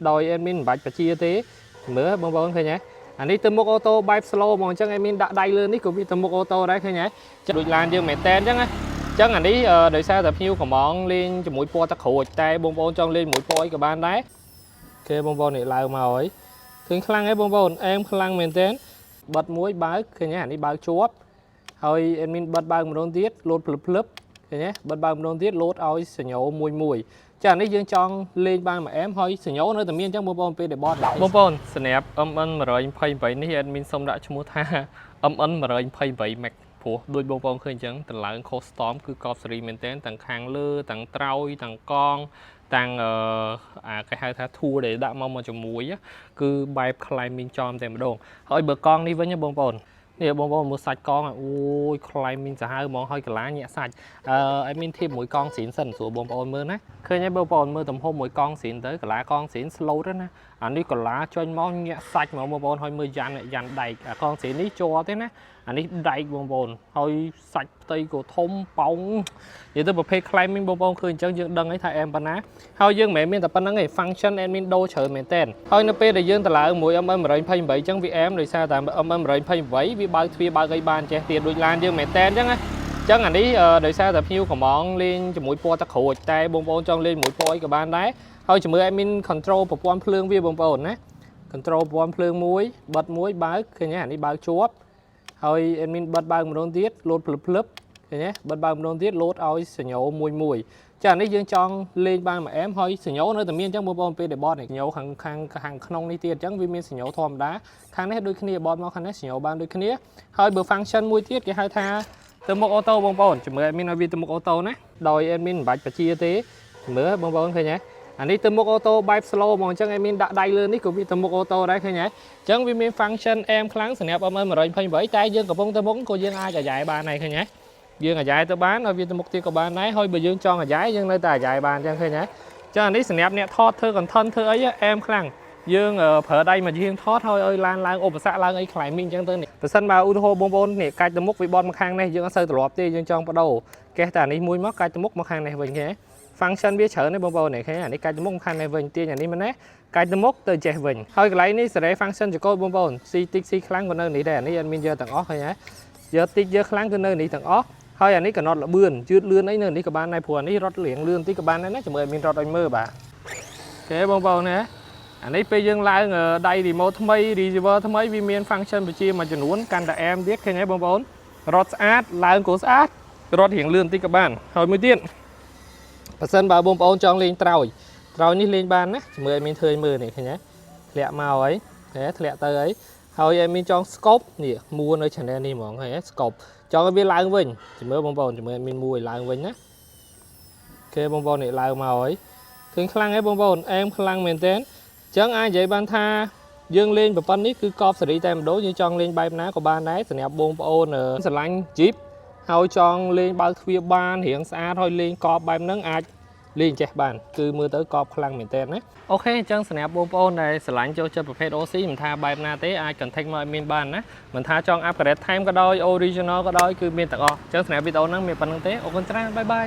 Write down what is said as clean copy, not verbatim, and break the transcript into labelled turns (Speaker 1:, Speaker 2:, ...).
Speaker 1: ដោយ admin មិនបាច់បជាទេមើលបងប្អូនឃើញហ៎អានេះទៅមុខអូតូ បែប slow ហ្មងអញ្ចឹង admin ដាក់ដៃលើនេះក៏វាទៅមុខអូតូដែរឃើញហ៎ដូចឡានយើងមែនតែនអញ្ចឹងណាអញ្ចឹងអានេះដោយសារតែភ្ញៀវកំងលេងជាមួយពណ៌ទឹកក្រូចតែបងប្អូនចង់លេងមួយពណ៌អីក៏បានដែរគេបងប្អូននេះឡើងមកហើយឃើញខ្លាំងហ៎បងប្អូនអែមខ្លាំងមែនតែនបិទមួយបើកឃើញហ៎អានេះបើកជាប់ហើយ admin បិទបើកម្ដងទៀតលោតភ្លឹបឃើញហ៎បិទបើកម្ដងទៀតលោតឲ្យសញ្ញោមួយចានេះយើងចង់លេងបានមួយអែមហើយសញ្ញោនៅតែមានអញ្ចឹងបងប្អូនពេលដែលបត់បងប្អូនស្រាប់ MN 128នេះ admin សុំដាក់ឈ្មោះថា MN 128 Max ព្រោះដូចបងប្អូនឃើញអញ្ចឹងតម្លើង custom គឺកប់សេរីមែនទែនទាំងខាងលើទាំងត្រោយទាំងកងទាំងគេហៅថា tool ដែលដាក់មកជាមួយគឺបែប climbing ចំតែម្ដងហើយបើកងនេះវិញបងប្អូននេះបងប្អូនមើលសាច់កងអូយ climbing សាហាវហ្មងហើយកន្លាញាក់សាច់admin ធៀបមួយកងស្រីនសិនស្រួលបងប្អូនមើលណាឃើញហើយបងប្អូនមើលទំហំមួយកងស្រីនទៅកន្លាកងស្រីន slow ទៅណាអានេះកន្លាចេញមកញាក់សាច់ហ្មងបងប្អូនហើយមើលយ៉ាន់ដែកកងស្រីនេះជាប់ទេណាអានេះដែកបងប្អូនហើយសាច់ផ្ទៃក៏ធំប៉ោងនិយាយទៅប្រភេទ climbing បងប្អូនឃើញអញ្ចឹងយើងដឹងហើយថាអែមប៉ុណ្ណាហើយយើងមិនមែនមានតែប៉ុណ្្នឹងទេ function admin ដូរច្រើនមែនតើហើយនៅពេលដែលយើងទៅឡើងមួយ MM128 អញ្ចឹងវាអែមដោយសារតែ MM128 វាបើកទ្វារបើកអីបានចេះទៀតដូចឡានយើងមែនតើអញ្ចឹងណាអញ្ចឹងអានេះដោយសារតែភ្ញៀវកំងលេងជាមួយពណ៌ទឹកក្រូចតែបងប្អូនចង់លេងមួយពណ៌អីក៏បានដែរហើយជាមួយ admin control ប្រព័ន្ធភ្លើងវាបងប្អូនណា control ប្រព័ន្ធភ្លើងមួយបិទមួយបើកឃើញទេអានេះបើកជាប់ហើយ admin បិទបើកម្ដងទៀតលោតភ្លឹបឃើញទេបិទបើកម្ដងទៀតលោតឲ្យសញ្ញោមួយចានេះយើងចង់លេងបានមួយអែមហើយសញ្ញោនៅតែមានអញ្ចឹងបងប្អូនពេលដែលបត់សញ្ញោខាងក្នុងនេះទៀតអញ្ចឹងវាមានសញ្ញោធម្មតាខាងនេះដូចគ្នាបត់មកខាងនេះសញ្ញោបានដូចគ្នាហើយបើ function មួយទៀតគេហៅថាទៅមុខអូតូបងប្អូនជាមួយ admin ឲ្យវាទៅមុខអូតូណាដោយ admin មិនបាច់បជាទេមើលបងប្អូនឃើញទេអានេះទៅមុខអូតូបែប slow ហ្មងអញ្ចឹង admin ដាក់ដៃលើនេះក៏វាទៅមុខអូតូដែរឃើញទេអញ្ចឹងវាមាន function អែមខ្លាំងសម្រាប់ MM128 តែយើងកំពុងទៅមុខក៏យើងអាចអាយ៉ៃបានដែរឃើញទេយើងអាយ៉ៃទៅបានហើយវាទៅមុខទៀតក៏បានដែរហើយបើយើងចង់អាយ៉ៃយើងនៅតែអាយ៉ៃបានអញ្ចឹងឃើញទេអញ្ចឹងអានេះសម្រាប់អ្នកថតធ្វើ content ធ្វើអីអែមខ្លាំងយើងប្រើដៃមកជាងថតហើយឲ្យឡានឡើងឧបសគ្គឡើងអី climbing អញ្ចឹងទៅនេះប្រសិនបើឧទាហរណ៍បងប្អូននេះកាច់ទៅមុខវាបត់មកខាងនេះយើងអត់សូវទ្រាំទេយើងចង់បដូរកេះតែអានេះមួយមកកាច់ទៅមុខមកខាងនេះវិញឃើញទេ function វាច្រើនទេបងប្អូននេះឃើញអានេះកាច់ទៅមុខខាងនេះវិញទាញអានេះមកណាកាច់ទៅមុខទៅចេះវិញហើយកន្លែងនេះសេរី function ចកោបងប្អូនស៊ីតិចស៊ីខ្លាំងក៏នៅនេះដែរអានេះអត់មានយកទាំងអស់ឃើញទេយកតិចយកខ្លាំងគឺនៅនេះទាំងអស់ហើយអានេះក៏ណត់លបឿនជឿនលឿនអីនៅនេះក៏បានដែរព្រោះអានេះរត់លៀងលឿនតិចក៏បានដែរណាជាមួយមានរត់ឲ្យមើលបាទអូខេបងប្អូនណាអានេះពេលយើងឡើងដៃ remote ថ្មី receiver ថ្មីវាមាន function បជាមួយចំនួនកាន់តែអែមទៀតឃើញទេបងប្អូនរត់ស្អាតឡើងក៏ស្អាតរត់រៀងលឿនតិចក៏បានហើយមួយទៀតបើសិនបើបងប្អូនចង់លេងត្រោយនេះលេងបានណាជាមួយឲ្យមានធ្វើឲ្យមើលនេះឃើញទេធ្លាក់មកហើយធ្លាក់ទៅហើយឲ្យមានចង់ scope នេះមួនៅ channel នេះហ្មងឃើញទេ scope ចង់ឲ្យវាឡើងវិញជាមួយបងប្អូនជាមួយមានមួយឡើងវិញណាគេបងប្អូននេះឡើងមកហើយឃើញខ្លាំងហ៎បងប្អូនអែមខ្លាំងមែនទែនអញ្ចឹងអាចនិយាយបានថាយើងលេងប្រព័ន្ធនេះគឺកប់សេរីតែម្ដងយើងចង់លេងបែបណាក៏បានដែរសម្រាប់បងប្អូនស្រឡាញ់ Jeep ហើយចង់លេងបើកទ្វារបានរៀងស្អាតហើយលេងកប់បែបហ្នឹងអាចលេងចេះបានគឺមើលទៅកប់ខ្លាំងមែនទែនណាអូខេអញ្ចឹងសម្រាប់បងប្អូនដែលស្រឡាញ់ចូលចិត្តប្រភេទ OC មិនថាបែបណាទេអាច contact មកឲ្យមានបានណាមិនថាចង់ upgrade time ក៏ដោយ original ក៏ដោយគឺមានទាំងអស់អញ្ចឹងសម្រាប់វីដេអូហ្នឹងមានប៉ុណ្្នឹងទេអរគុណច្រើនបាយបាយ